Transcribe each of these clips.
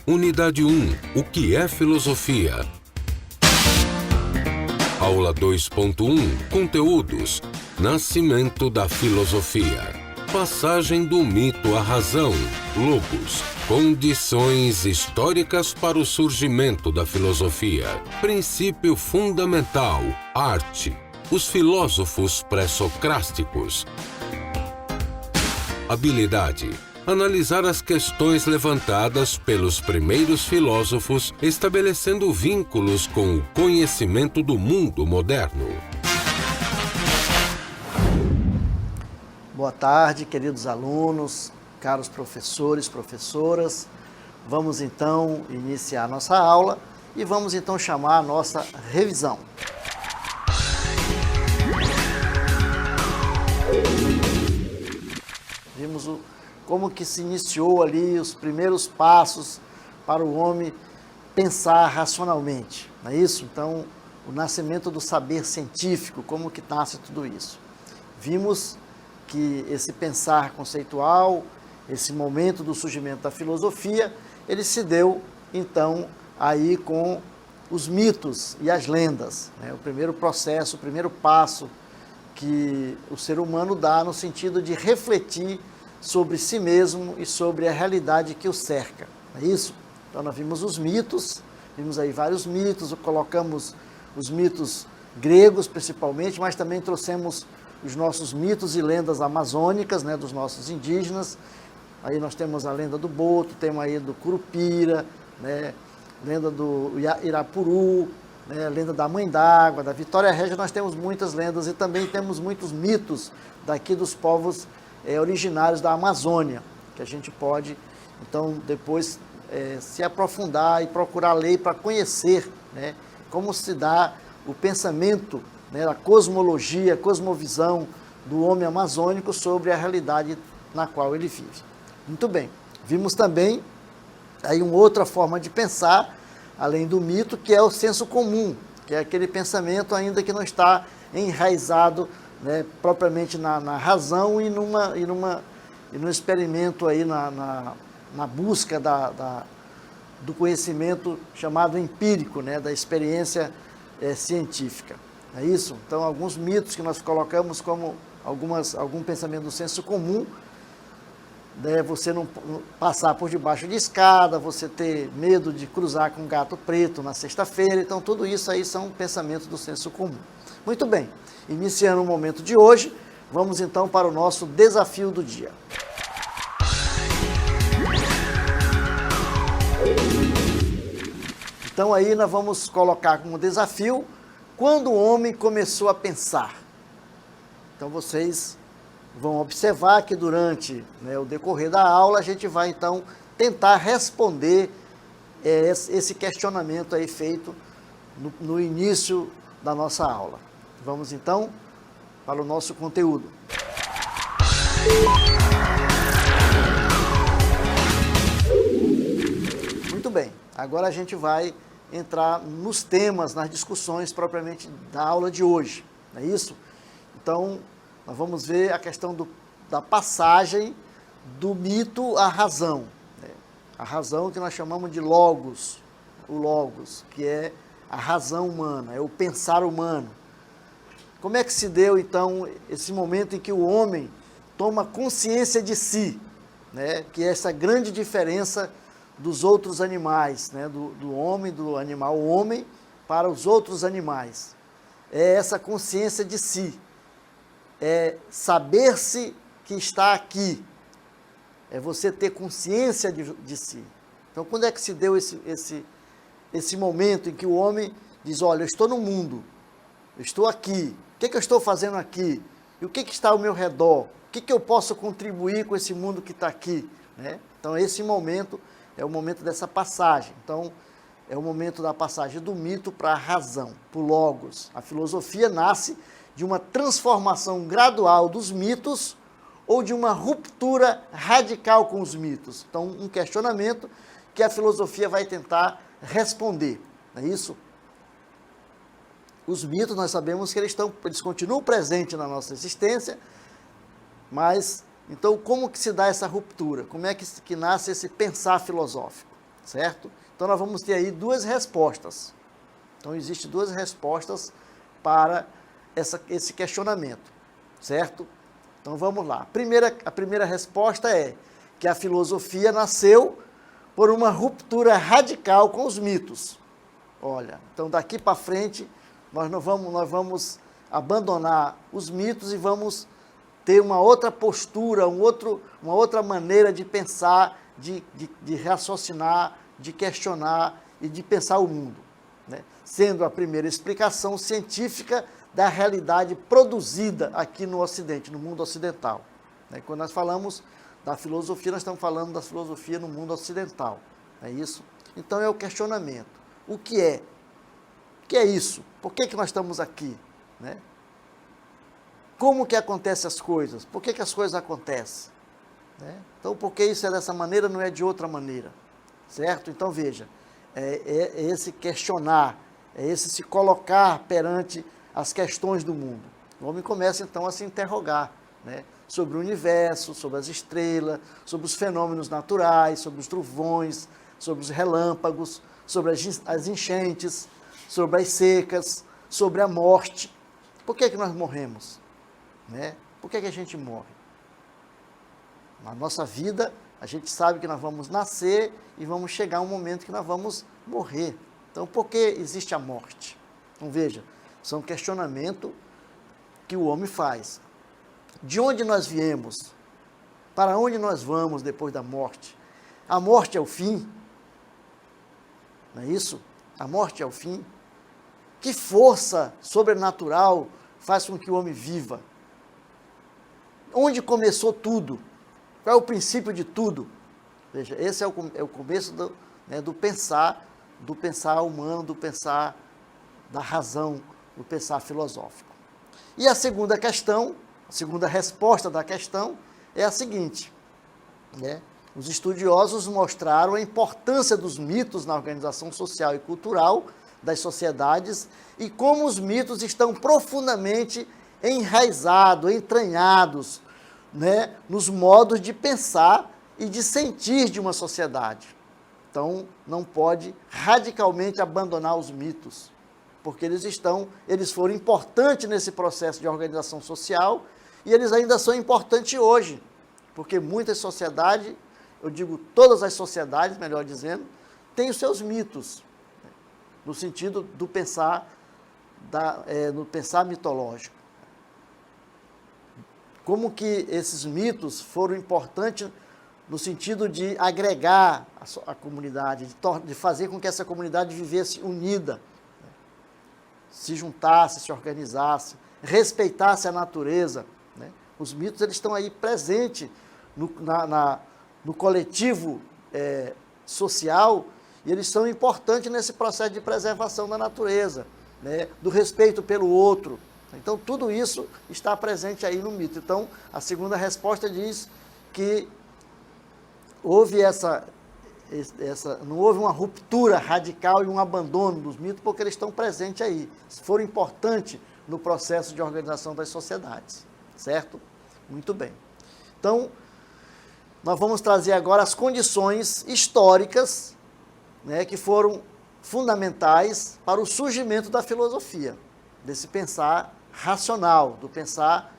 Unidade 1. O que é filosofia? Aula 2.1. Conteúdos. Nascimento da filosofia. Passagem do mito à razão. Logos. Condições históricas para o surgimento da filosofia. Princípio fundamental. Arte. Os filósofos pré-socráticos. Habilidade. Analisar as questões levantadas pelos primeiros filósofos, estabelecendo vínculos com o conhecimento do mundo moderno. Boa tarde, queridos alunos, caros professores, professoras. Vamos então iniciar a nossa aula e vamos então chamar a nossa revisão. Vimos como que se iniciou ali os primeiros passos para o homem pensar racionalmente, não é isso? Então, o nascimento do saber científico, como que nasce tudo isso. Vimos que esse pensar conceitual, esse momento do surgimento da filosofia, ele se deu, então, aí com os mitos e as lendas, né? O primeiro processo, o primeiro passo que o ser humano dá no sentido de refletir sobre si mesmo e sobre a realidade que o cerca, não é isso? Então nós vimos os mitos, vimos aí vários mitos, colocamos os mitos gregos principalmente, mas também trouxemos os nossos mitos e lendas amazônicas, né, dos nossos indígenas. Aí nós temos a lenda do Boto, temos aí do Curupira, né, lenda do Irapuru, né, lenda da Mãe d'Água, da Vitória Régia. Nós temos muitas lendas e também temos muitos mitos daqui dos povos originários da Amazônia, que a gente pode, então, depois se aprofundar e procurar ler para conhecer, né, como se dá o pensamento, né, a cosmologia, a cosmovisão do homem amazônico sobre a realidade na qual ele vive. Muito bem. Vimos também aí uma outra forma de pensar, além do mito, que é o senso comum, que é aquele pensamento ainda que não está enraizado, né, propriamente na razão e no experimento aí na busca do conhecimento chamado empírico, né, da experiência científica. É isso? Então, alguns mitos que nós colocamos como algum pensamento do senso comum, né, você não passar por debaixo de escada, você ter medo de cruzar com um gato preto na sexta-feira. Então, tudo isso aí são pensamentos do senso comum. Muito bem. Iniciando o momento de hoje, vamos então para o nosso desafio do dia. Então aí nós vamos colocar como desafio quando o homem começou a pensar. Então vocês vão observar que durante, né, o decorrer da aula a gente vai então tentar responder esse questionamento aí feito no início da nossa aula. Vamos então para o nosso conteúdo. Muito bem, agora a gente vai entrar nos temas, nas discussões propriamente da aula de hoje, não é isso? Então, nós vamos ver a questão da passagem do mito à razão, né? A razão que nós chamamos de logos, o logos, que é a razão humana, é o pensar humano. Como é que se deu, então, esse momento em que o homem toma consciência de si, né? Que é essa grande diferença dos outros animais, né? Do homem, do animal homem, para os outros animais. É essa consciência de si, é saber-se que está aqui, é você ter consciência de si. Então, quando é que se deu esse momento em que o homem diz, olha, eu estou no mundo, eu estou aqui, o que eu estou fazendo aqui? E o que está ao meu redor? O que eu posso contribuir com esse mundo que está aqui? Né? Então, esse momento é o momento dessa passagem. Então, é o momento da passagem do mito para a razão, para o logos. A filosofia nasce de uma transformação gradual dos mitos ou de uma ruptura radical com os mitos. Então, um questionamento que a filosofia vai tentar responder. Não é isso? Os mitos, nós sabemos que eles continuam presentes na nossa existência, mas, então, como que se dá essa ruptura? Como é que nasce esse pensar filosófico? certo? Então nós vamos ter aí duas respostas. Então existem duas respostas para esse questionamento, certo? Então vamos lá. A primeira resposta é que a filosofia nasceu por uma ruptura radical com os mitos. Olha, então daqui para frente nós vamos abandonar os mitos e vamos ter uma outra postura, uma outra maneira de pensar, de raciocinar, de questionar e de pensar o mundo, né? Sendo a primeira explicação científica da realidade produzida aqui no Ocidente, no mundo ocidental, né? Quando nós falamos da filosofia, nós estamos falando da filosofia no mundo ocidental, não é isso? Então é o questionamento. O que é? O que é isso? Por que nós estamos aqui, né? Como que acontecem as coisas? Por que as coisas acontecem, né? Então, por que isso é dessa maneira, não é de outra maneira, certo? Então, veja, é esse questionar, é esse se colocar perante as questões do mundo. O homem começa, então, a se interrogar, né? Sobre o universo, sobre as estrelas, sobre os fenômenos naturais, sobre os trovões, sobre os relâmpagos, sobre as enchentes, sobre as secas, sobre a morte. Por que nós morremos, né? Por que a gente morre? Na nossa vida, a gente sabe que nós vamos nascer e vamos chegar a um momento que nós vamos morrer. Então, por que existe a morte? Então, veja, isso é um questionamento que o homem faz. De onde nós viemos? Para onde nós vamos depois da morte? A morte é o fim? Não é isso? A morte é o fim? Que força sobrenatural faz com que o homem viva? Onde começou tudo? Qual é o princípio de tudo? Veja, esse é o começo do pensar humano, do pensar da razão, do pensar filosófico. E a segunda questão, a segunda resposta da questão é a seguinte, né? Os estudiosos mostraram a importância dos mitos na organização social e cultural das sociedades e como os mitos estão profundamente enraizados, entranhados, né, nos modos de pensar e de sentir de uma sociedade. Então, não pode radicalmente abandonar os mitos, porque eles foram importantes nesse processo de organização social e eles ainda são importantes hoje, porque muitas sociedades, eu digo todas as sociedades, melhor dizendo, têm os seus mitos, no sentido do pensar, no pensar mitológico. Como que esses mitos foram importantes no sentido de agregar a comunidade, de fazer com que essa comunidade vivesse unida, se juntasse, se organizasse, respeitasse a natureza, né? Os mitos eles estão aí presentes no coletivo social e eles são importantes nesse processo de preservação da natureza, né? Do respeito pelo outro. Então, tudo isso está presente aí no mito. Então, a segunda resposta diz que não houve uma ruptura radical e um abandono dos mitos, porque eles estão presentes aí. Foram importantes no processo de organização das sociedades, certo? Muito bem. Então, nós vamos trazer agora as condições históricas, né, que foram fundamentais para o surgimento da filosofia, desse pensar racional, do pensar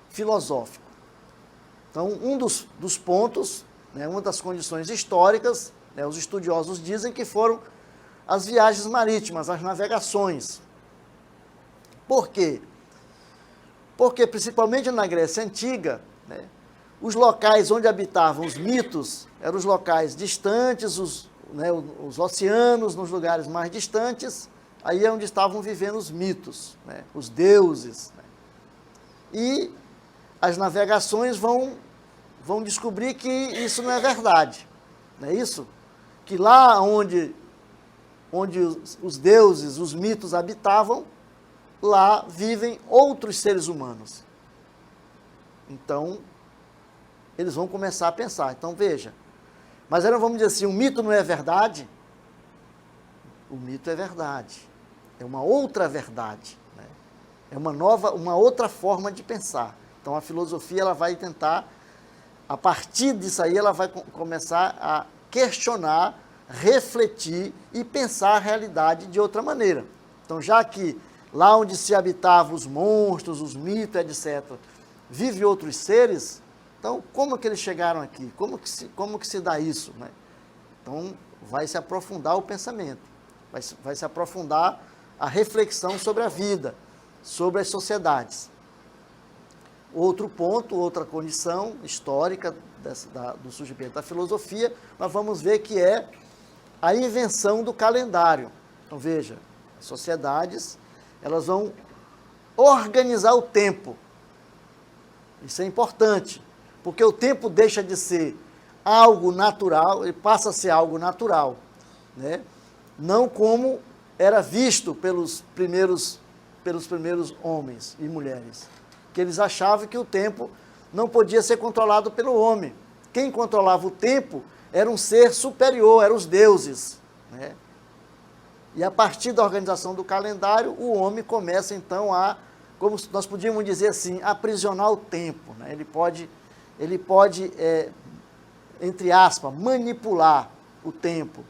filosófico. Então, um dos pontos, né, uma das condições históricas, né, os estudiosos dizem que foram as viagens marítimas, as navegações. Por quê? Porque, principalmente na Grécia Antiga, né, os locais onde habitavam os mitos eram os locais distantes, os oceanos, nos lugares mais distantes, aí é onde estavam vivendo os mitos, né, os deuses. Né. E as navegações vão descobrir que isso não é verdade, não é isso? Que lá onde os deuses, os mitos habitavam, lá vivem outros seres humanos. Então, eles vão começar a pensar. Então, veja, mas aí nós vamos dizer assim, o mito não é verdade? O mito é verdade. É uma outra verdade, né? É uma outra forma de pensar. Então, a filosofia ela vai tentar, a partir disso aí, ela vai começar a questionar refletir e pensar a realidade de outra maneira. Então, já que lá onde se habitavam os monstros, os mitos, etc., vivem outros seres, então como que eles chegaram aqui? Como que se dá isso, né? Então, vai se aprofundar o pensamento, vai se aprofundar a reflexão sobre a vida, sobre as sociedades. Outro ponto, outra condição histórica do surgimento da filosofia, nós vamos ver que é a invenção do calendário. Então, veja, as sociedades, elas vão organizar o tempo. Isso é importante, porque o tempo deixa de ser algo natural, ele passa a ser algo natural, né? Não como era visto pelos primeiros homens e mulheres, que eles achavam que o tempo não podia ser controlado pelo homem. Quem controlava o tempo era um ser superior, eram os deuses, né? E a partir da organização do calendário, o homem começa então a, como nós podíamos dizer assim, aprisionar o tempo, né? Ele pode entre aspas, manipular o tempo.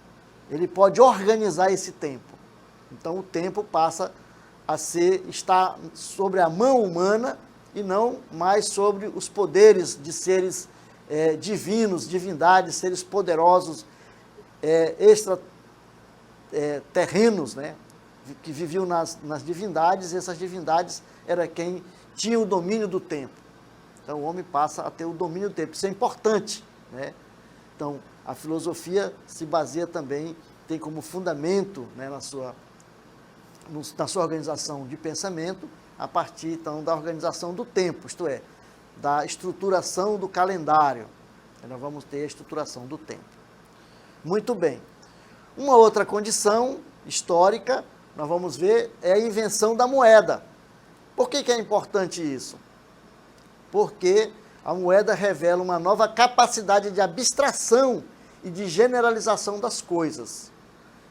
Ele pode organizar esse tempo. Então o tempo passa a estar sobre a mão humana e não mais sobre os poderes de seres divinos, divindades, seres poderosos, extraterrenos, né? Que viviam nas divindades, e essas divindades era quem tinha o domínio do tempo. Então o homem passa a ter o domínio do tempo. Isso é importante, né? Então a filosofia se baseia também, tem como fundamento, né, na sua organização de pensamento, a partir então da organização do tempo, isto é, da estruturação do calendário. Nós vamos ter a estruturação do tempo. Muito bem. Uma outra condição histórica, nós vamos ver, é a invenção da moeda. Por que é importante isso? Porque a moeda revela uma nova capacidade de abstração e de generalização das coisas.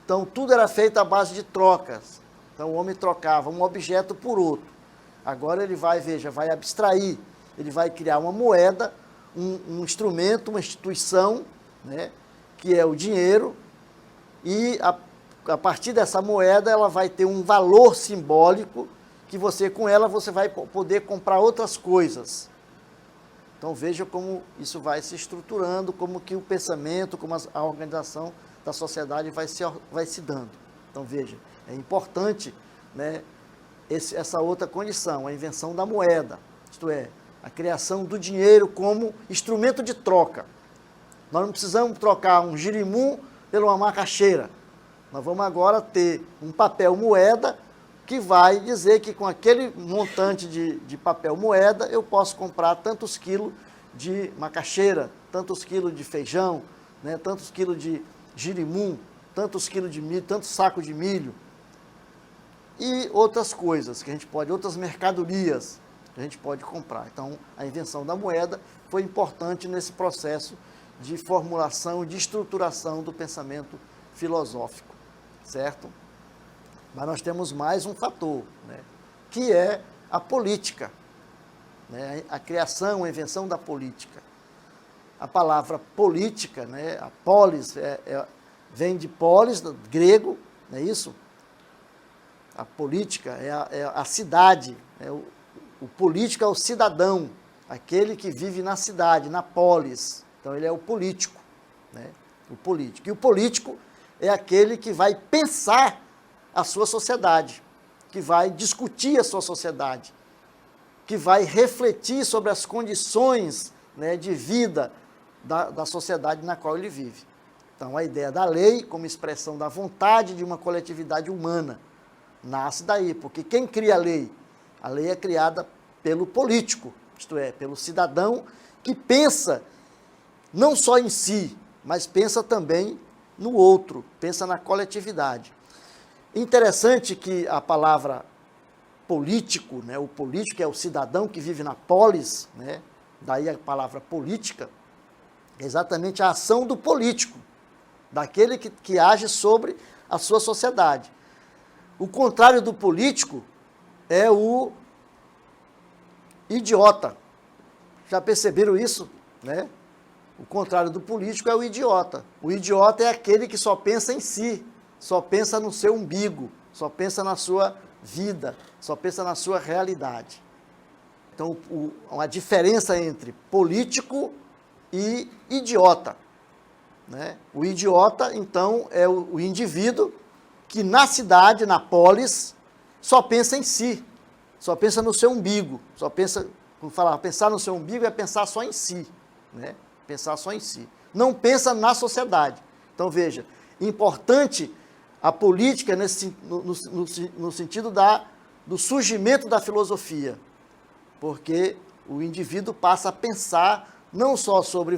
Então, tudo era feito à base de trocas. Então, o homem trocava um objeto por outro. Agora ele vai abstrair, ele vai criar uma moeda, um instrumento, uma instituição, né, que é o dinheiro, e a partir dessa moeda ela vai ter um valor simbólico que com ela você vai poder comprar outras coisas. Então veja como isso vai se estruturando, como que o pensamento, como a organização da sociedade vai se dando. Então veja, é importante, né, essa outra condição, a invenção da moeda, isto é, a criação do dinheiro como instrumento de troca. Nós não precisamos trocar um girimum por uma macaxeira. Nós vamos agora ter um papel moeda que vai dizer que com aquele montante de papel moeda eu posso comprar tantos quilos de macaxeira, tantos quilos de feijão, né, tantos quilos de girimum, tantos quilos de milho, tantos sacos de milho e outras coisas que a gente pode, outras mercadorias que a gente pode comprar. Então, a invenção da moeda foi importante nesse processo de formulação e de estruturação do pensamento filosófico, certo? Mas nós temos mais um fator, né, que é a política, né, a criação, a invenção da política. A palavra política, né, a polis, vem de polis, do grego, não é isso? A política é a cidade, o político é o cidadão, aquele que vive na cidade, na polis. Então ele é o político, né? O político. E o político é aquele que vai pensar a sua sociedade, que vai discutir a sua sociedade, que vai refletir sobre as condições, né, de vida da sociedade na qual ele vive. Então, a ideia da lei, como expressão da vontade de uma coletividade humana, nasce daí, porque quem cria a lei? A lei é criada pelo político, isto é, pelo cidadão que pensa não só em si, mas pensa também no outro, pensa na coletividade. Interessante que a palavra político, né, o político é o cidadão que vive na polis, né, daí a palavra política, é exatamente a ação do político, daquele que age sobre a sua sociedade. O contrário do político é o idiota. Já perceberam isso, né? O contrário do político é o idiota. O idiota é aquele que só pensa em si, só pensa no seu umbigo, só pensa na sua vida, só pensa na sua realidade. Então, a diferença entre político e idiota, né? O idiota, então, é o indivíduo que na cidade, na polis, só pensa em si, só pensa no seu umbigo, só pensa, como falar, pensar no seu umbigo é pensar só em si, né? Pensar só em si. Não pensa na sociedade. Então, veja, importante a política no sentido do surgimento da filosofia, porque o indivíduo passa a pensar não só sobre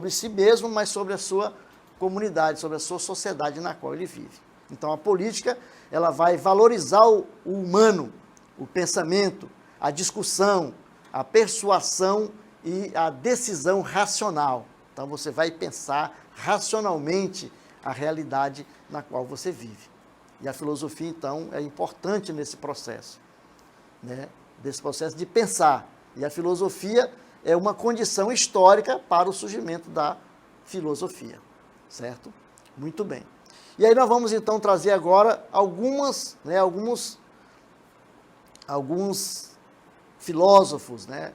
si mesmo, mas sobre a sua comunidade, sobre a sua sociedade na qual ele vive. Então, a política, ela vai valorizar o humano, o pensamento, a discussão, a persuasão e a decisão racional. Então, você vai pensar racionalmente a realidade na qual você vive. E a filosofia, então, é importante nesse processo, né? Desse processo de pensar. E a filosofia é uma condição histórica para o surgimento da filosofia, certo? Muito bem. E aí nós vamos, então, trazer agora alguns filósofos, né?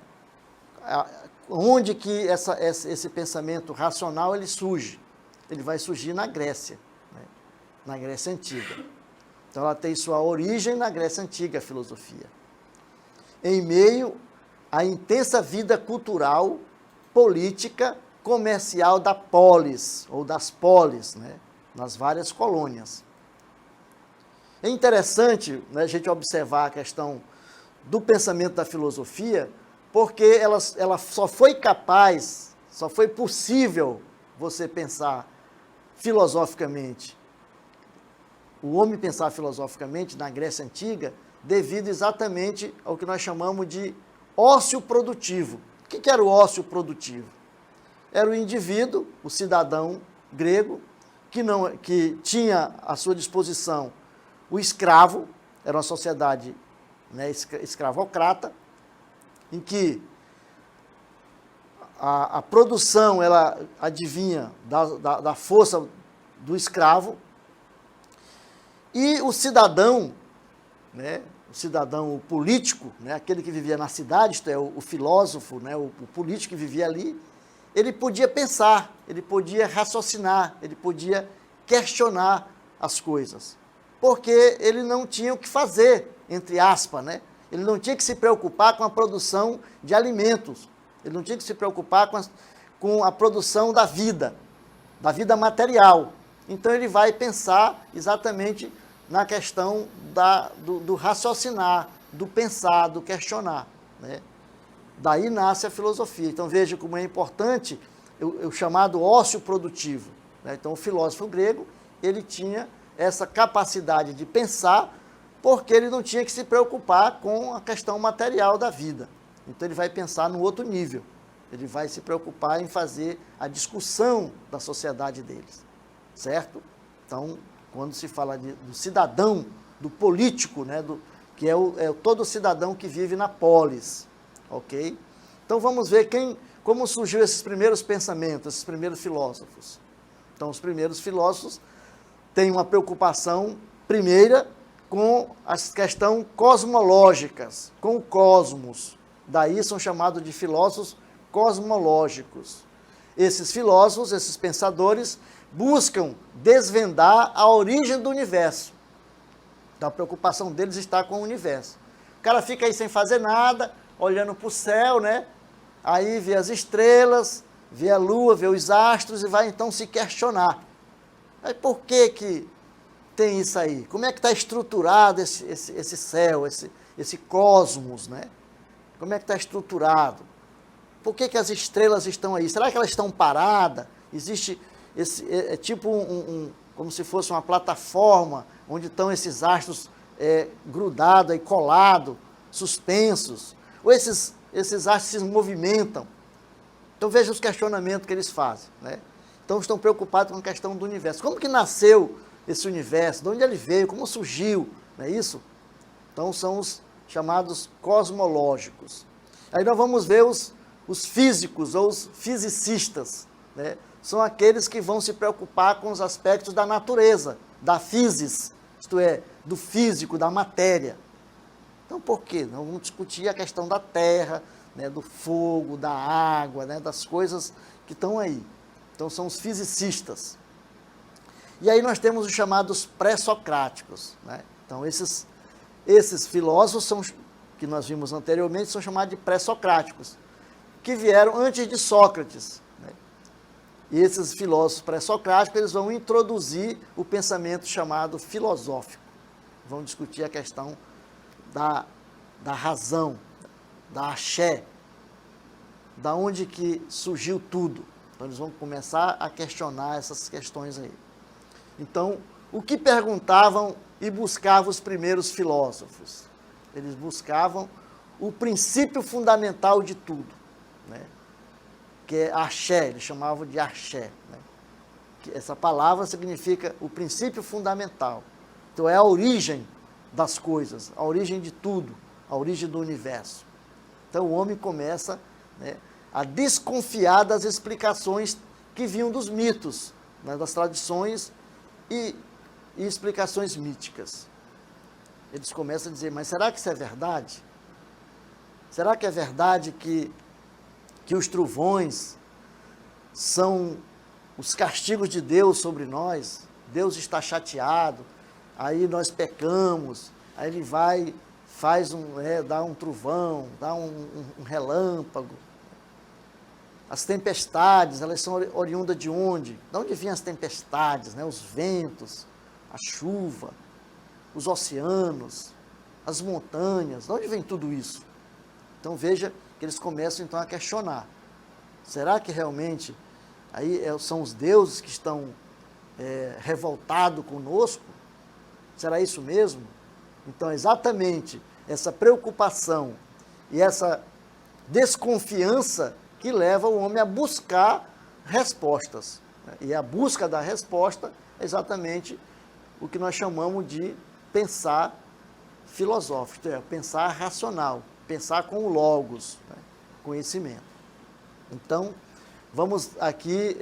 Onde que esse pensamento racional ele surge? Ele vai surgir na Grécia, né? Na Grécia Antiga. Então, ela tem sua origem na Grécia Antiga, a filosofia. Em meio à intensa vida cultural, política, comercial da polis, ou das polis, né? Nas várias colônias. É interessante, né, a gente observar a questão do pensamento da filosofia, porque ela só foi capaz, só foi possível você pensar filosoficamente, o homem pensar filosoficamente na Grécia Antiga, devido exatamente ao que nós chamamos de ócio produtivo. O que era o ócio produtivo? Era o indivíduo, o cidadão grego, que tinha à sua disposição o escravo, era uma sociedade, né, escravocrata, em que a produção ela advinha da força do escravo, e o cidadão, né, o cidadão político, né, aquele que vivia na cidade, isto é, o filósofo, né, o político que vivia ali, ele podia pensar, ele podia raciocinar, ele podia questionar as coisas, porque ele não tinha o que fazer, entre aspas, né? Ele não tinha que se preocupar com a produção de alimentos, ele não tinha que se preocupar com a produção da vida material. Então ele vai pensar exatamente na questão do raciocinar, do pensar, do questionar, né? Daí nasce a filosofia. Então veja como é importante o chamado ócio produtivo, né? Então o filósofo grego, ele tinha essa capacidade de pensar, porque ele não tinha que se preocupar com a questão material da vida. Então ele vai pensar no outro nível, ele vai se preocupar em fazer a discussão da sociedade deles, certo? Então, quando se fala do cidadão, do político, né, que é todo cidadão que vive na polis, ok? Então vamos ver como surgiu esses primeiros pensamentos, esses primeiros filósofos. Então os primeiros filósofos têm uma preocupação primeira com as questões cosmológicas, com o cosmos. Daí são chamados de filósofos cosmológicos. Esses filósofos, esses pensadores, buscam desvendar a origem do universo. Então a preocupação deles está com o universo. O cara fica aí sem fazer nada, olhando para o céu, né? Aí vê as estrelas, vê a lua, vê os astros e vai então se questionar. Aí por que tem isso aí? Como é que está estruturado esse céu, esse cosmos, né? Como é que está estruturado? Por que as estrelas estão aí? Será que elas estão paradas? Existe tipo como se fosse uma plataforma onde estão esses astros grudados e colados, suspensos? Ou esses astros se movimentam? Então veja os questionamentos que eles fazem, né? Então estão preocupados com a questão do universo. Como que nasceu esse universo? De onde ele veio? Como surgiu? Não é isso? Então são os chamados cosmológicos. Aí nós vamos ver Os físicos ou os fisicistas, né, são aqueles que vão se preocupar com os aspectos da natureza, da physis, isto é, do físico, da matéria. Então, por quê? Nós vamos discutir a questão da terra, né, do fogo, da água, né, das coisas que estão aí. Então, são os fisicistas. E aí nós temos os chamados pré-socráticos, né? Então, esses filósofos que nós vimos anteriormente são chamados de pré-socráticos, que vieram antes de Sócrates, né? E esses filósofos pré-socráticos, eles vão introduzir o pensamento chamado filosófico. Vão discutir a questão da razão, da axé, da onde que surgiu tudo. Então, eles vão começar a questionar essas questões aí. Então, o que perguntavam e buscavam os primeiros filósofos? Eles buscavam o princípio fundamental de tudo, né? Que é axé, eles chamavam de axé, né? Que essa palavra significa o princípio fundamental. Então, é a origem das coisas, a origem de tudo, a origem do universo. Então, o homem começa, né, a desconfiar das explicações que vinham dos mitos, né, das tradições e explicações míticas. Eles começam a dizer, mas será que isso é verdade? Será que é verdade que os trovões são os castigos de Deus sobre nós? Deus está chateado, aí nós pecamos, aí ele vai, dá um trovão, dá um relâmpago. As tempestades, elas são oriundas de onde? De onde vêm as tempestades, né? Os ventos, a chuva, os oceanos, as montanhas, de onde vem tudo isso? Então veja que eles começam então a questionar. Será que realmente aí são os deuses que estão revoltados conosco? Será isso mesmo? Então exatamente essa preocupação e essa desconfiança que leva o homem a buscar respostas, né? E a busca da resposta é exatamente o que nós chamamos de pensar filosófico, pensar racional, pensar com o logos, né? Conhecimento. Então, vamos aqui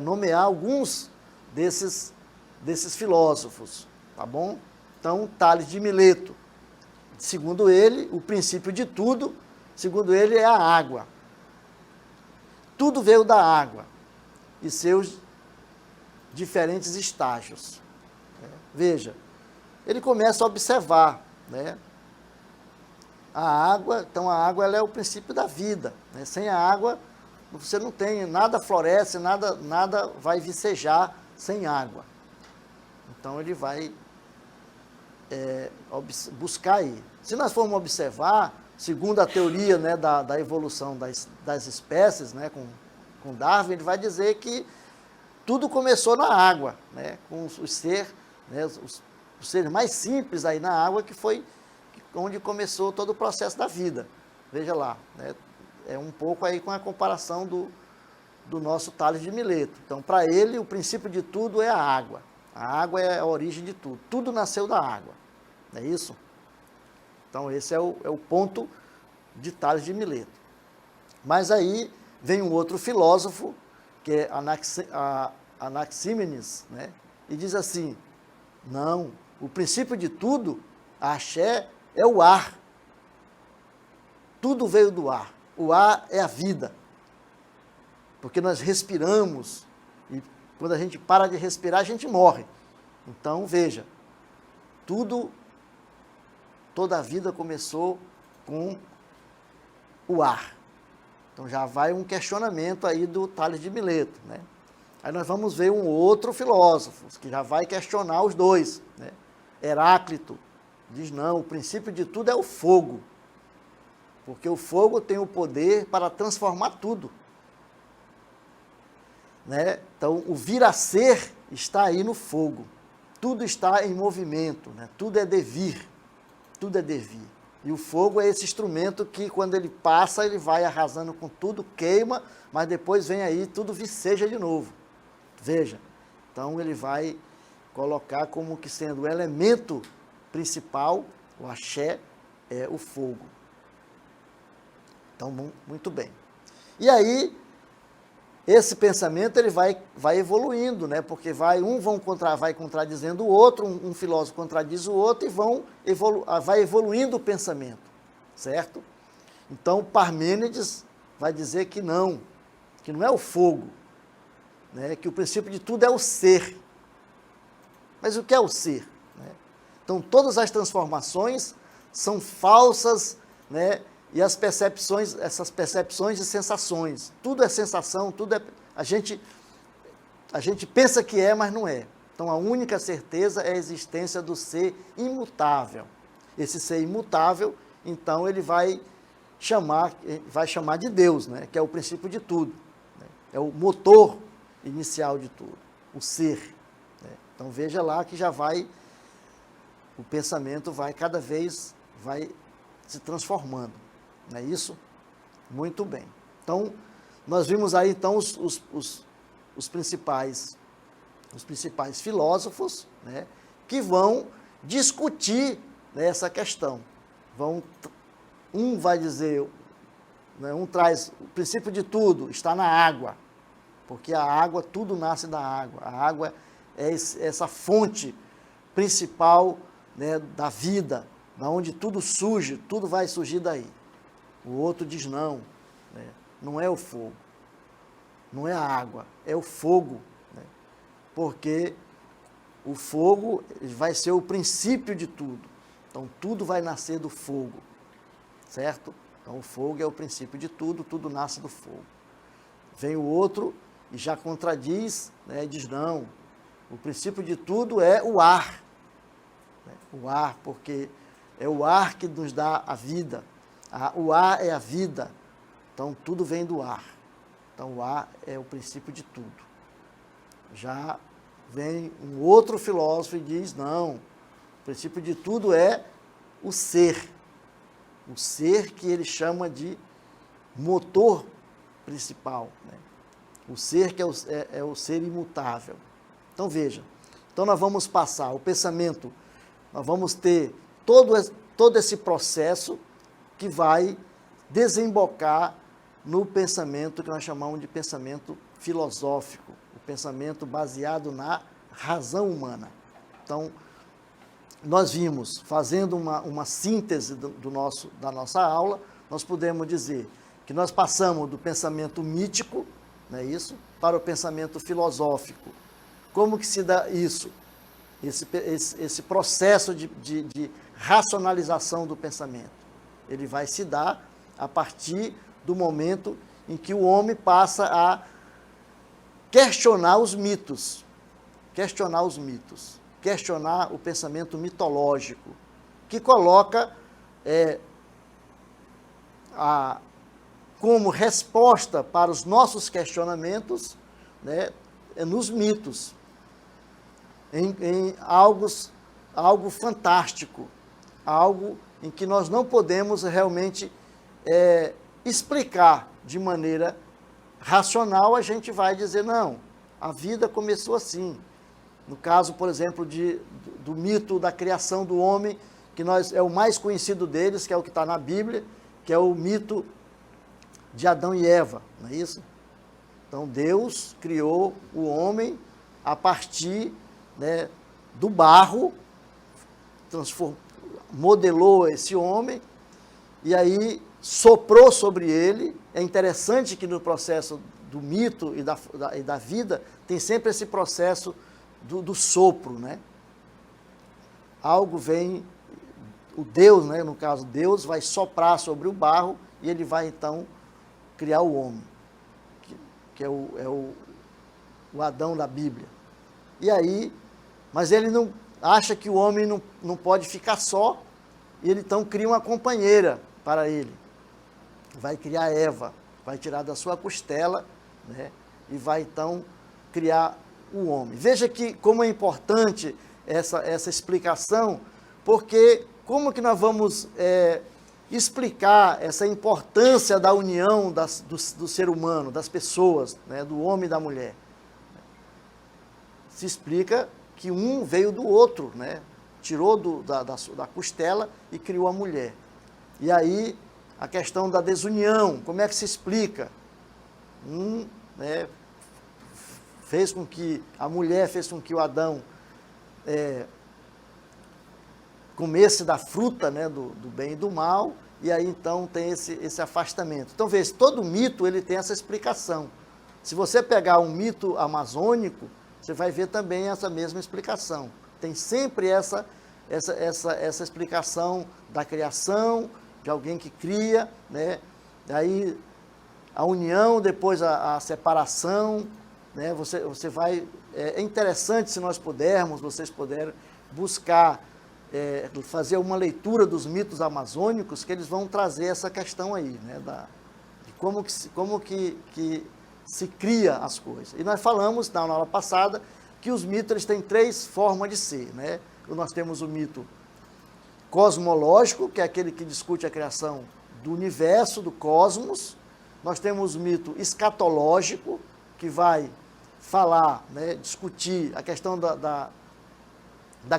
nomear alguns desses filósofos, tá bom? Então, Tales de Mileto, segundo ele, o princípio de tudo, segundo ele, é a água. Tudo veio da água e seus diferentes estágios. Veja, ele começa a observar, né? A água, então a água ela é o princípio da vida, né? Sem a água você não tem, nada floresce, nada vai vicejar sem água. Então ele vai buscar aí. Se nós formos observar, segundo a teoria, né, da evolução das espécies, né, com Darwin, ele vai dizer que tudo começou na água, né, com os seres mais simples aí na água, que foi onde começou todo o processo da vida. Veja lá, né, é um pouco aí com a comparação do nosso Tales de Mileto. Então, para ele, o princípio de tudo é a água. A água é a origem de tudo. Tudo nasceu da água. Não é isso? Então, esse é o ponto de Tales de Mileto. Mas aí vem um outro filósofo, que é Anaxímenes, né? E diz assim, não, o princípio de tudo, a axé, é o ar. Tudo veio do ar. O ar é a vida. Porque nós respiramos, e quando a gente para de respirar, a gente morre. Então, veja, toda a vida começou com o ar. Então já vai um questionamento aí do Tales de Mileto, né? Aí nós vamos ver um outro filósofo, que já vai questionar os dois, né? Heráclito diz, não, o princípio de tudo é o fogo, porque o fogo tem o poder para transformar tudo, né? Então o vir a ser está aí no fogo, tudo está em movimento, né? Tudo é devir. Tudo é devir. E o fogo é esse instrumento que, quando ele passa, ele vai arrasando com tudo, queima, mas depois vem aí, tudo viceja de novo. Veja, então ele vai colocar como que sendo o elemento principal, o axé, é o fogo. Então, muito bem. E aí, esse pensamento ele vai evoluindo, né? Porque vai contradizendo o outro, um filósofo contradiz o outro e vai evoluindo o pensamento, certo? Então, Parmênides vai dizer que não é o fogo, né? Que o princípio de tudo é o ser. Mas o que é o ser? Né? Então, todas as transformações são falsas, né? E essas percepções de sensações. Tudo é sensação, tudo é... A gente pensa que é, mas não é. Então, a única certeza é a existência do ser imutável. Esse ser imutável, então, ele vai chamar de Deus, né? Que é o princípio de tudo. Né? É o motor inicial de tudo, o ser. Né? Então, veja lá que o pensamento cada vez se transformando. Não é isso? Muito bem. Então, nós vimos aí, então, os principais filósofos, né, que vão discutir, né, essa questão. Um vai dizer, né, um traz o princípio de tudo, está na água, porque a água, tudo nasce da água. A água é essa fonte principal, né, da vida, da onde tudo surge, tudo vai surgir daí. O outro diz não, né? Não é o fogo, não é a água, é o fogo, né? Porque o fogo vai ser o princípio de tudo. Então, tudo vai nascer do fogo, certo? Então, o fogo é o princípio de tudo, tudo nasce do fogo. Vem o outro e já contradiz, né? E diz não, o princípio de tudo é o ar, né? O ar, porque é o ar que nos dá a vida. O ar é a vida, então tudo vem do ar. Então o ar é o princípio de tudo. Já vem um outro filósofo e diz, não, o princípio de tudo é o ser. O ser que ele chama de motor principal, né? O ser que é o ser imutável. Então veja, então nós vamos passar o pensamento, nós vamos ter todo esse processo que vai desembocar no pensamento que nós chamamos de pensamento filosófico, o pensamento baseado na razão humana. Então, nós vimos, fazendo uma síntese da nossa aula, nós podemos dizer que nós passamos do pensamento mítico, não é isso, para o pensamento filosófico. Como que se dá isso? Esse processo de racionalização do pensamento. Ele vai se dar a partir do momento em que o homem passa a questionar os mitos, questionar o pensamento mitológico, que coloca como resposta para os nossos questionamentos, né, nos mitos, em algo fantástico, algo em que nós não podemos realmente explicar de maneira racional. A gente vai dizer, não, a vida começou assim. No caso, por exemplo, do mito da criação do homem, que é o mais conhecido deles, que é o que está na Bíblia, que é o mito de Adão e Eva, não é isso? Então, Deus criou o homem a partir, né, do barro, modelou esse homem e aí soprou sobre ele. É interessante que no processo do mito e da vida tem sempre esse processo do sopro, né? Algo vem, o Deus, né, no caso Deus, vai soprar sobre o barro e ele vai então criar o homem, que é o Adão da Bíblia. E aí, mas ele não acha que o homem não pode ficar só, e ele então cria uma companheira para ele. Vai criar Eva, vai tirar da sua costela, né, e vai então criar o homem. Veja que como é importante essa explicação, porque como que nós vamos explicar essa importância da união do ser humano, das pessoas, né, do homem e da mulher? Se explica que um veio do outro, né? Tirou da costela e criou a mulher. E aí, a questão da desunião, como é que se explica? né, fez com que a mulher fez com que o Adão comesse da fruta, né, do bem e do mal, e aí então tem esse afastamento. Então veja, todo mito ele tem essa explicação. Se você pegar um mito amazônico, você vai ver também essa mesma explicação. Tem sempre essa explicação da criação, de alguém que cria, né? Aí a união, depois a separação, né? Você vai... É interessante, se nós pudermos, vocês puderem buscar, fazer uma leitura dos mitos amazônicos, que eles vão trazer essa questão aí, né? De como que se cria as coisas. E nós falamos na aula passada que os mitos eles têm 3 formas de ser, né? Nós temos o mito cosmológico, que é aquele que discute a criação do universo, do cosmos. Nós temos o mito escatológico, que vai falar, né, discutir a questão da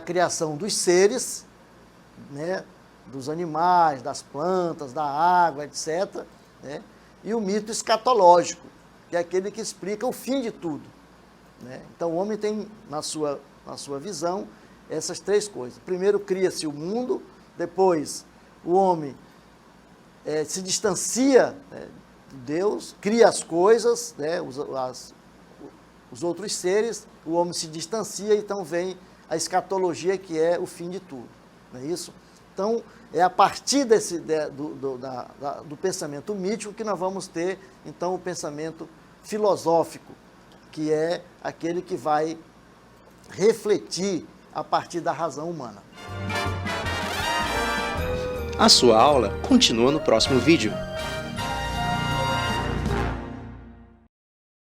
criação dos seres, né, dos animais, das plantas, da água, etc., né? E o mito escatológico, que é aquele que explica o fim de tudo, né? Então o homem tem, na sua visão, essas 3 coisas. Primeiro cria-se o mundo, depois o homem se distancia, né, de Deus, cria as coisas, né, os outros seres, o homem se distancia, então vem a escatologia, que é o fim de tudo, não é isso? Então, é a partir do pensamento mítico que nós vamos ter, então, o pensamento filosófico, que é aquele que vai refletir a partir da razão humana. A sua aula continua no próximo vídeo.